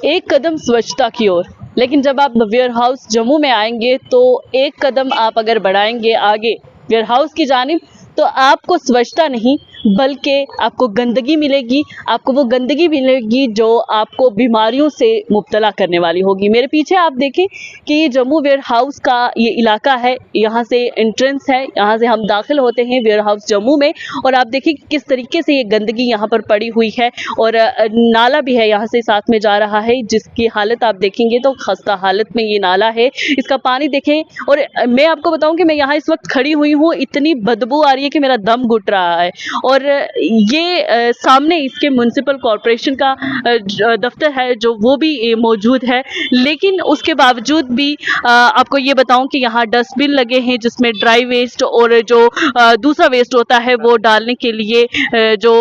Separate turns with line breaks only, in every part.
एक कदम स्वच्छता की ओर। लेकिन जब आप वेयर हाउस जम्मू में आएंगे तो एक कदम आप अगर बढ़ाएंगे आगे वेयर हाउस की जानिब, तो आपको स्वच्छता नहीं बल्कि आपको गंदगी मिलेगी। आपको वो गंदगी मिलेगी जो आपको बीमारियों से मुब्तला करने वाली होगी। मेरे पीछे आप देखें कि ये जम्मू वेयर हाउस का ये इलाका है, यहाँ से एंट्रेंस है, यहाँ से हम दाखिल होते हैं वेयर हाउस जम्मू में। और आप देखिए किस तरीके से ये गंदगी यहाँ पर पड़ी हुई है और नाला भी है यहाँ से साथ में जा रहा है, जिसकी हालत आप देखेंगे तो खस्ता हालत में ये नाला है। इसका पानी देखें। और मैं आपको बताऊं कि मैं यहाँ इस वक्त खड़ी हुई हूँ, इतनी बदबू आ रही है कि मेरा दम घुट रहा है। और ये सामने इसके म्युनिसिपल कॉरपोरेशन का दफ्तर है जो वो भी मौजूद है। लेकिन उसके बावजूद भी आपको ये बताऊं कि यहाँ डस्टबिन लगे हैं जिसमें ड्राई वेस्ट और जो दूसरा वेस्ट होता है वो डालने के लिए जो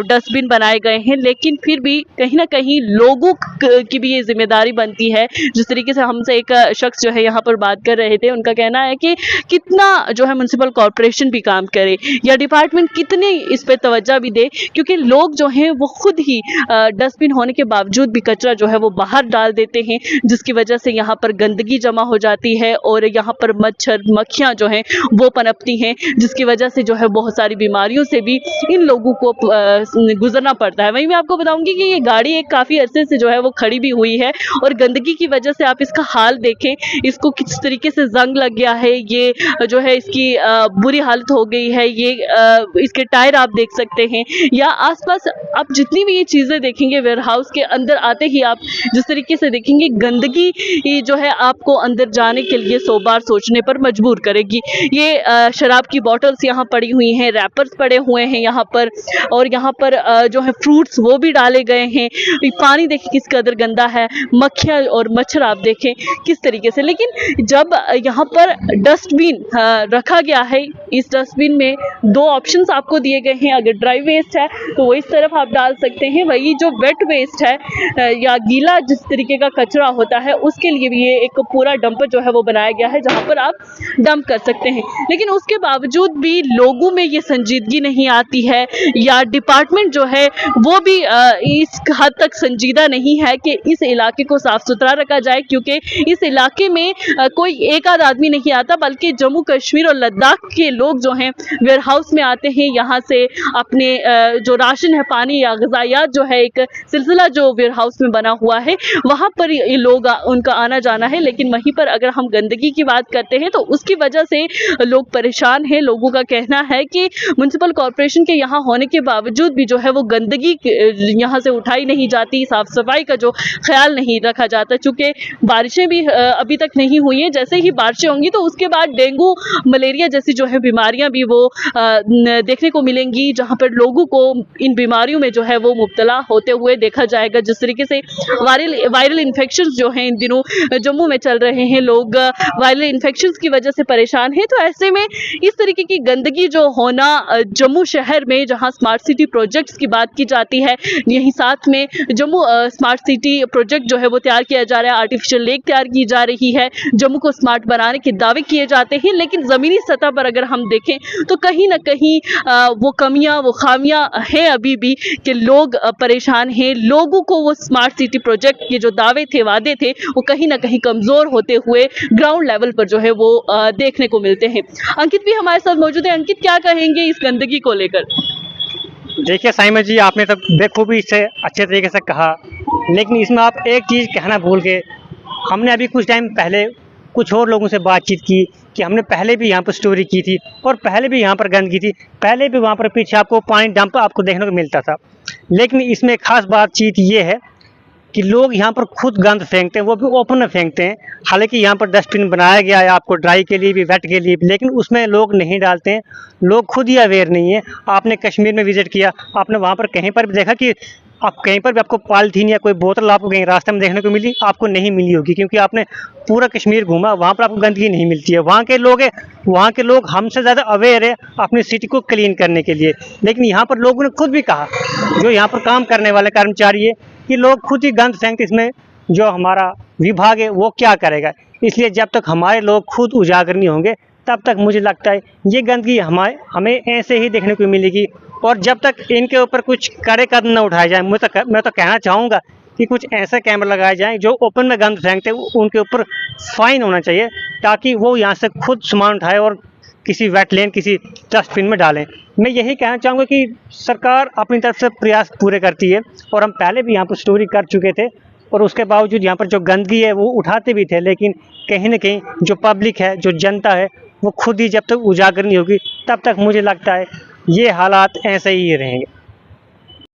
डस्टबिन बनाए गए हैं। लेकिन फिर भी कहीं ना कहीं लोगों की भी ये जिम्मेदारी बनती है। जिस तरीके से हमसे एक शख्स जो है यहाँ पर बात कर रहे थे, उनका कहना है कि कितना जो है म्युनिसिपल कॉरपोरेशन भी काम करे या डिपार्टमेंट कितने इस पे तवज्जो भी दे, क्योंकि लोग जो हैं वो खुद ही डस्टबिन होने के बावजूद भी कचरा जो है वो बाहर डाल देते हैं, जिसकी वजह से यहाँ पर गंदगी जमा हो जाती है और यहाँ पर मच्छर मक्खियाँ जो हैं वो पनपती हैं, जिसकी वजह से जो है बहुत सारी बीमारियों से भी इन लोगों को गुजरना पड़ता है। वहीं मैं आपको बताऊंगी कि ये गाड़ी एक काफ़ी अरसे से जो है वो खड़ी भी हुई है और गंदगी की वजह से आप इसका हाल देखें, इसको किस तरीके से जंग लग गया है, ये जो है इसकी बुरी हालत हो गई है। ये इसके टायर आप देख सकते हैं या आसपास आप जितनी भी ये चीज़ें देखेंगे वेयर हाउस के अंदर आते ही आप जिस तरीके से देखेंगे, गंदगी जो है आपको अंदर जाने के लिए 100 बार सोचने पर मजबूर करेगी। ये शराब की बॉटल्स यहाँ पड़ी हुई हैं, रैपर्स पड़े हुए हैं यहाँ पर, और यहाँ पर जो है फ्रूट्स वो भी डाले गए हैं। पानी देखें किस कदर गंदा है, मक्खियाँ और मच्छर आप देखें किस तरीके से। लेकिन जब यहाँ पर डस्टबिन रखा गया है, इस डस्टबिन में दो ऑप्शंस आपको दिए गए हैं। अगर ड्राई वेस्ट है तो वो इस तरफ आप डाल सकते हैं, वही जो वेट वेस्ट है या गीला जिस तरीके का कचरा होता है उसके लिए भी ये एक पूरा डंपर जो है वो बनाया गया है जहाँ पर आप डंप कर सकते हैं। लेकिन उसके बावजूद भी लोगों में ये संजीदगी नहीं आती है या डिपार्टमेंट जो है वो भी इस हद तक संजीदा नहीं है कि इस इलाके को साफ सुथरा रखा जाए, क्योंकि इस इलाके में कोई एक आध आदमी नहीं आता बल्कि जम्मू कश्मीर और लद्दाख के लोग जो हैं वेयर हाउस में आते हैं। यहाँ से अपने जो राशन है, पानी या ग़िज़ायात जो है, एक सिलसिला जो वेयर हाउस में बना हुआ है वहाँ पर ये लोग उनका आना जाना है। लेकिन वहीं पर अगर हम गंदगी की बात करते हैं तो उसकी वजह से लोग परेशान हैं। लोगों का कहना है कि म्युनिसिपल कॉरपोरेशन के यहाँ होने के बावजूद भी जो है वो गंदगी यहाँ से उठाई नहीं जाती, साफ सफाई का जो ख्याल नहीं रखा जाता। चूँकि बारिशें भी अभी तक नहीं हुई हैं, जैसे ही बारिशें होंगी तो उसके बाद डेंगू मलेरिया जैसी जो है बीमारियां भी वो देखने को मिलेंगी, जहां पर लोगों को इन बीमारियों में जो है वो मुब्तला होते हुए देखा जाएगा। जिस तरीके से वायरल इन्फेक्शंस जो हैं इन दिनों जम्मू में चल रहे हैं, लोग वायरल इन्फेक्शंस की वजह से परेशान हैं। तो ऐसे में इस तरीके की गंदगी जो होना जम्मू शहर में, जहां स्मार्ट सिटी प्रोजेक्ट्स की बात की जाती है, यहीं साथ में जम्मू स्मार्ट सिटी प्रोजेक्ट जो है वो तैयार किया जा रहा है, आर्टिफिशियल लेक तैयार की जा रही है, जम्मू को स्मार्ट बनाने के दावे किए जाते हैं। लेकिन ज़मीनी सतह पर अगर हम देखें तो कहीं ना कहीं वो कमियां, वो खामियां हैं अभी भी कि लोग परेशान हैं। लोगों को वो स्मार्ट सिटी प्रोजेक्ट के जो दावे थे, वादे थे, वो कहीं ना कहीं कमज़ोर होते हुए ग्राउंड लेवल पर जो है वो देखने को मिलते हैं। अंकित भी हमारे साथ मौजूद है। अंकित, क्या कहेंगे इस गंदगी को लेकर?
देखिए साइमा जी, आपने तो बेखूबी से अच्छे तरीके से कहा, लेकिन इसमें आप एक चीज़ कहना भूल गए। हमने अभी कुछ टाइम पहले कुछ और लोगों से बातचीत की कि हमने पहले भी यहाँ पर स्टोरी की थी और पहले भी यहाँ पर गंदगी थी, पहले भी वहाँ पर पीछे आपको पानी डंप आपको देखने को मिलता था। लेकिन इसमें खास बातचीत ये है कि लोग यहाँ पर खुद गंद फेंकते हैं, वो भी ओपन में फेंकते हैं। हालांकि यहाँ पर डस्टबिन बनाया गया है आपको ड्राई के लिए भी, वेट के लिए भी, लेकिन उसमें लोग नहीं डालते हैं। लोग खुद ही अवेयर नहीं है। आपने कश्मीर में विजिट किया, आपने वहाँ पर कहीं पर भी देखा कि आप कहीं पर भी आपको पॉलीथीन या कोई बोतल आपको कहीं रास्ते में देखने को मिली? आपको नहीं मिली होगी, क्योंकि आपने पूरा कश्मीर घूमा, वहाँ पर आपको गंदगी नहीं मिलती है। वहाँ के लोग हमसे ज़्यादा अवेयर है अपनी सिटी को क्लीन करने के लिए। लेकिन यहाँ पर लोगों ने खुद भी कहा, जो यहाँ पर काम करने वाले कर्मचारी है, कि लोग खुद ही गंद फेंकते, इसमें जो हमारा विभाग है वो क्या करेगा। इसलिए जब तक हमारे लोग खुद उजागर नहीं होंगे तब तक मुझे लगता है ये गंदगी हमें ऐसे ही देखने को मिलेगी। और जब तक इनके ऊपर कुछ कड़े कदम न उठाए जाए, मैं तो कहना चाहूँगा कि कुछ ऐसे कैमरा लगाए जाएं जो ओपन में गंद फेंकते हैं उनके ऊपर फाइन होना चाहिए, ताकि वो यहाँ से खुद सामान उठाए और किसी वेटलैंड, किसी डस्टबिन में डालें। मैं यही कहना चाहूँगा कि सरकार अपनी तरफ से प्रयास पूरे करती है, और हम पहले भी यहाँ पर स्टोरी कर चुके थे, और उसके बावजूद यहाँ पर जो गंदगी है वो उठाते भी थे, लेकिन कहीं ना कहीं जो पब्लिक है, जो जनता है, वो खुद ही जब तक उजागर नहीं होगी तब तक मुझे लगता है ये हालात ऐसे ही रहेंगे।